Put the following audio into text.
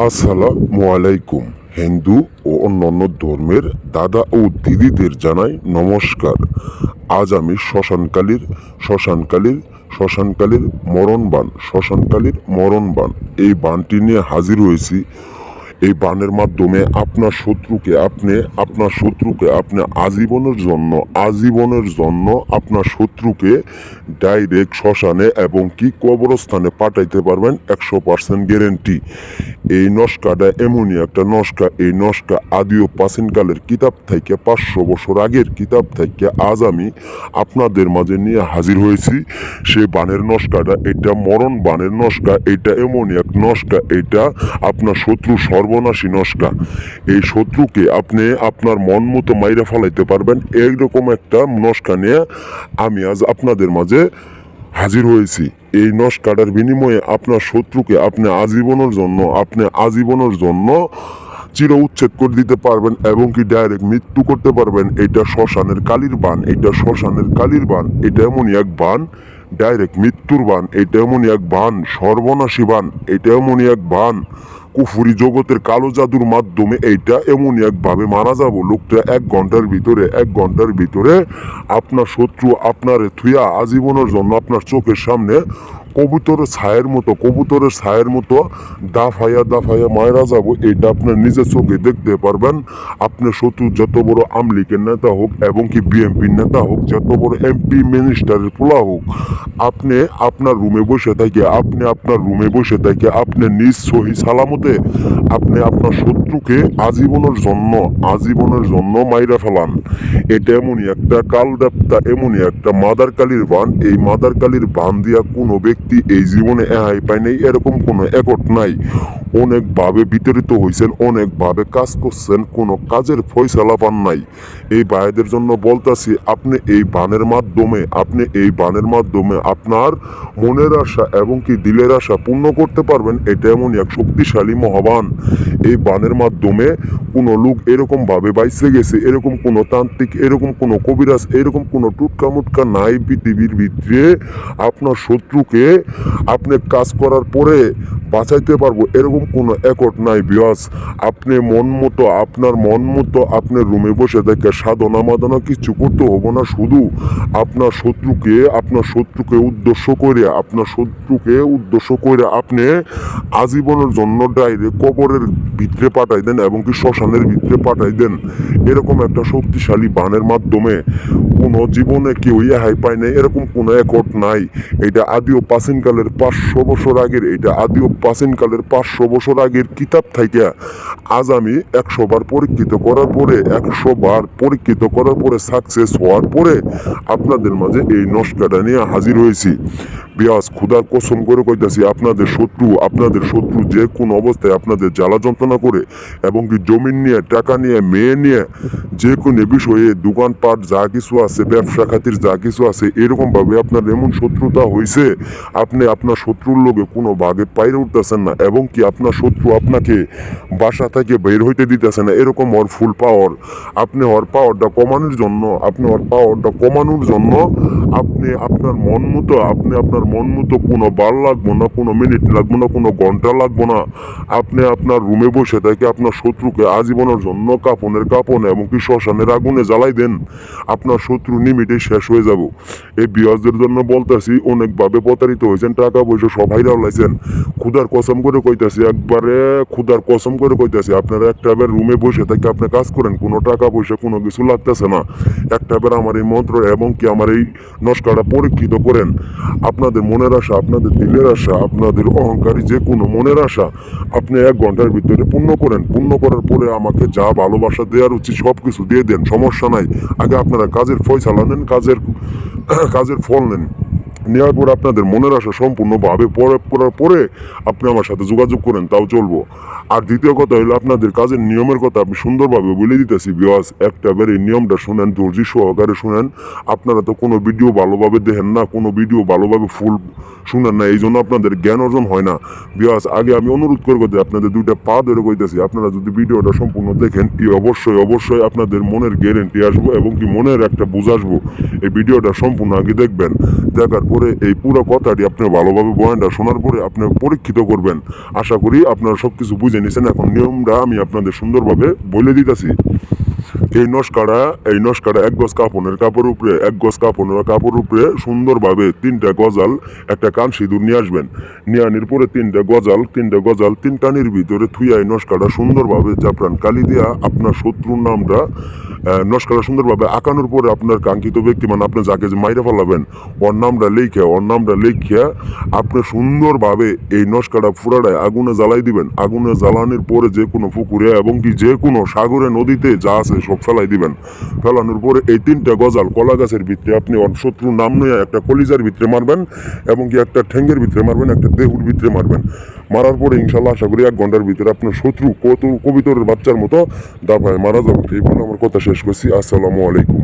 আসসালামু আলাইকুম। হিন্দু ও অন্যান্য ধর্মের দাদা ও দিদিদের জানাই নমস্কার। আজ আমি শ্মশানকালীর মরণবান এই বানটি নিয়ে হাজির হয়েছি। এই বানের মাধ্যমে আপনার শত্রুকে আপনি আজীবনের জন্য আপনার শত্রুকে ডাইরেক্ট শ্মশানে এবং কি কবরস্থানে পাঠাইতে পারবেন 100% গ্যারেন্টি। এই নস্কাটা এমনই একটা নস্কা, এই নস্কা আদিও প্রাচীনকালের কিতাব থেকে 500 বছর আগের কিতাব থেকে আজ আমি আপনাদের মাঝে নিয়ে হাজির হয়েছি। সে বানের নস্কাটা, এটা মরণ বানের নস্কা, এটা এমনই এক নস্কা, এটা আপনার শত্রু সর্বনাশী নস্কা। এই শত্রুকে আপনি আপনার মন মতো মাইরা ফেলাইতে পারবেন, এইরকম একটা নস্কা নিয়ে আমি আজ আপনাদের মাঝে হাজির হয়েছি। এই নস্কাটার বিনিময়ে আপনার শত্রুকে আপনি আজীবনের জন্য চির উচ্ছেদ করে দিতে পারবেন এবং কি ডাইরেক্ট মৃত্যু করতে পারবেন। এটা শ্মশানের কালীর বান, এটা এমনই এক বান, ডাইরেক্ট মৃত্যুর বান। এটা এমনই এক বান, সর্বনাশী বান। এটা এমনই এক বান, কুফুরি জগতের কালো জাদুর মাধ্যমে এইটা এমনই একভাবে মারা যাব লোকটা 1 ঘন্টার ভিতরে আপনার শত্রু আপনারে থুয়া আজীবনের জন্য আপনার চোখের সামনে কবুতরের ছায়ের মতো দাফাইয়া মায়েরা যাব। এটা আপনার নিজের চোখে দেখতে পারবেন। আপনার শত্রু যত বড় আমলিকের নেতা হোক এবং কি বিএমপির নেতা হোক, যত বড় এমপি মিনিস্টারের পোলা হোক, আপনি আপনার রুমে বসে থাকে আপনি নিজ সহি সালামতে আপনি আপনার শত্রুকে আজীবনের জন্য মাইরা ফেলান। এটা এমনই একটা কালদেবতা, এমনই একটা মাদার কালীর বান। এই মাদার কালীর বান দিয়া কোনো ব্যক্তি এই জীবনে এহাই পায় নাই, এরকম কোনো একট নাই। অনেকভাবে বিতরিত হয়েছেন, অনেকভাবে কাজ করছেন, কোনো কাজের ফয়সালা পান নাই। এই ভাইদের জন্য বলতাছি, আপনি এই বানের মাধ্যমে আপনার মনের আশা এবং কি দিলের আশা পূর্ণ করতে পারবেন। এটা এমনই এক শক্তিশালী মহাবান। এই বানের মাধ্যমে কোনো লোক এরকম ভাবে বাইসে গেছে, এরকম কোনো তান্ত্রিক, এরকম কোনো কবিরাজ, এরকম কোনো টুটকা মুটকা নাই পৃথিবীর ভিতরে। আপনার শত্রুকে আপনি কাজ করার পরে বাঁচাইতে পারবো এরকম কোনো একট নাই বিয়াস। আপনার মন মতো আপনার রুমে বসে দেখে সাধনা মাদনা কিছু করতে হবো না। শুধু আপনার শত্রুকে উদ্দেশ্য করে আপনি আজীবনের জন্য ডাইরেক্ট কবরের ভিতরে পাঠাই দেন এবং কি শ্মশানের ভিতরে পাঠাই দেন। এরকম একটা শক্তিশালী বানের মাধ্যমে কোনো জীবনে কেউ ইহাই পায় নাই, এরকম কোনো একট নাই। এটা আদিও প্রাচীনকালের 500 বছর আগের কিতাব থেকে আজ আমি 100 বার পরীক্ষিত করার পরে সাকসেস হওয়ার পরে আপনাদের মাঝে এই নস্কাটা নিয়ে হাজির হয়েছি। বিয়াস খুদার কসম করে কইতাছি, আপনাদের শত্রু যে কোনো অবস্থায় আপনাদের জ্বালা যন্ত্রণা করে এবং কি জমিন নিয়ে, টাকা নিয়ে, মেয়ে নিয়ে, যে কোনো বিষয়ে দোকানপাট যা কিছু আছে, ব্যবসা খাতির যা কিছু আছে, এরকম ভাবে আপনার এমন শত্রুতা হয়েছে, আপনি আপনার শত্রুর লোকে কোনো ভাগে পাইরে উঠতেছেন না এবং কি আপনার শত্রু আপনাকে বাসা থেকে বের হইতে দিতেছে না। এরকম ওর ফুল পাওয়ার, আপনি ওর পাওয়ারটা কমানোর জন্য আপনি আপনার মন মতো কোনো বার লাগবো না, কোনো মিনিট লাগবো না, কোনো ঘন্টা লাগবো না। আপনি আপনার রুমে বসে থেকে আপনার শত্রুকে আজীবনের জন্য কাপনে এবং কি শ্মশানের আগুনে জ্বালাই দেন, আপনার শত্রু নিমিটে শেষ হয়ে যাব। এই বিয়াজদের জন্য বলতেছি, অনেকভাবে প্রতারিত হয়েছেন, টাকা পয়সা সব হাইরা লাইছেন। খুদার কসম করে কইতাছি আপনারা একটা বার রুমে বসে থেকে আপনি কাজ করেন, কোনো টাকা পয়সা কোনো কিছু লাগতেছে না। একটা বার আমার এই মন্ত্র এবং কি আমার এই নস্কাটা পরীক্ষিত করেন। আপনাদের মনের আশা, আপনাদের দিলের আশা, আপনাদের অহংকারী যে কোনো মনের আশা আপনি 1 ঘন্টার ভিতরে পূর্ণ করার পরে আমাকে যা ভালোবাসা দেওয়ার উচিত সব কিছু দিয়ে দেন, সমস্যা নাই। আগে আপনারা কাজের ফয়সালা নেন, কাজের ফল নেন। নেওয়ার পর আপনাদের মনের আশা সম্পূর্ণভাবে প্রয়োগ করার পরে আপনি আমার সাথে যোগাযোগ করেন, তাও চলবো। আর দ্বিতীয় কথা হলো, আপনাদের কাজের নিয়মের কথা আমি সুন্দরভাবে বলে দিতেছি বিয়াস। একটা বার এই নিয়মটা শুনেন, ধৈর্য সহকারে শুনেন। আপনারা তো কোনো ভিডিও ভালোভাবে দেখেন না, কোনো ভিডিও ভালোভাবে ফুল শুনেন না, এই জন্য আপনাদের জ্ঞান অর্জন হয় না। বিয়াস আগে আমি অনুরোধ করবো যে আপনাদের দুইটা পা ধরে কইতেছি, আপনারা যদি ভিডিওটা সম্পূর্ণ দেখেন অবশ্যই আপনাদের মনের গ্যারেন্টি আসবো এবং কি মনের একটা বুঝ আসবো। এই ভিডিওটা সম্পূর্ণ আগে দেখবেন, দেখার পরে এই পুরো কথাটি আপনি ভালোভাবে বয়ানটা শোনার পরে আপনি পরীক্ষিত করবেন। আশা করি আপনারা সবকিছু বুঝে নিছেন। এখন নিয়মটা আমি আপনাদের সুন্দরভাবে বলে দিতেছি। এই নস্কাটা 1 গজ কাপড়ের উপরে সুন্দরভাবে 3টা গজাল একটা কান সিঁদুর নিয়ে আসবেন। নিয়ে আনির পরে 3টা গজাল 3 কানির ভিতরে থুইয়া এই নস্কাটা সুন্দরভাবে জাফরান কালি দিয়া আপনার শত্রুর নামটা নস্কাটা সুন্দরভাবে আঁকানোর পরে আপনার কাঙ্ক্ষিত ব্যক্তি মানে আপনি যাকে যে মাইরা ফেলাবেন ওর নামটা লেখিয়া আপনি সুন্দরভাবে এই নস্কাটা ফুরাটায় আগুনে জ্বালাই দিবেন। আগুনে জ্বালানোর পরে যে কোনো পুকুরে এবং কি যে কোনো সাগরে নদীতে যা আছে সব ফেলাই দিবেন। ফেলানোর পরে এই 3টা গজাল কলা গাছের ভিতরে আপনি শত্রুর নাম নিয়ে একটা কলিজার ভিতরে মারবেন এবং কি একটা ঠ্যাঙ্গের ভিতরে মারবেন, একটা দেহুর ভিতরে মারবেন। মারার পরে ইনশাল্লাহ আশা করি 1 ঘন্টার ভিতরে আপনার শত্রু কবিতরের বাচ্চার মতো দাবায় মারা যাবে। এই বলে আমার কথা শেষ করছি। আসসালামু আলাইকুম।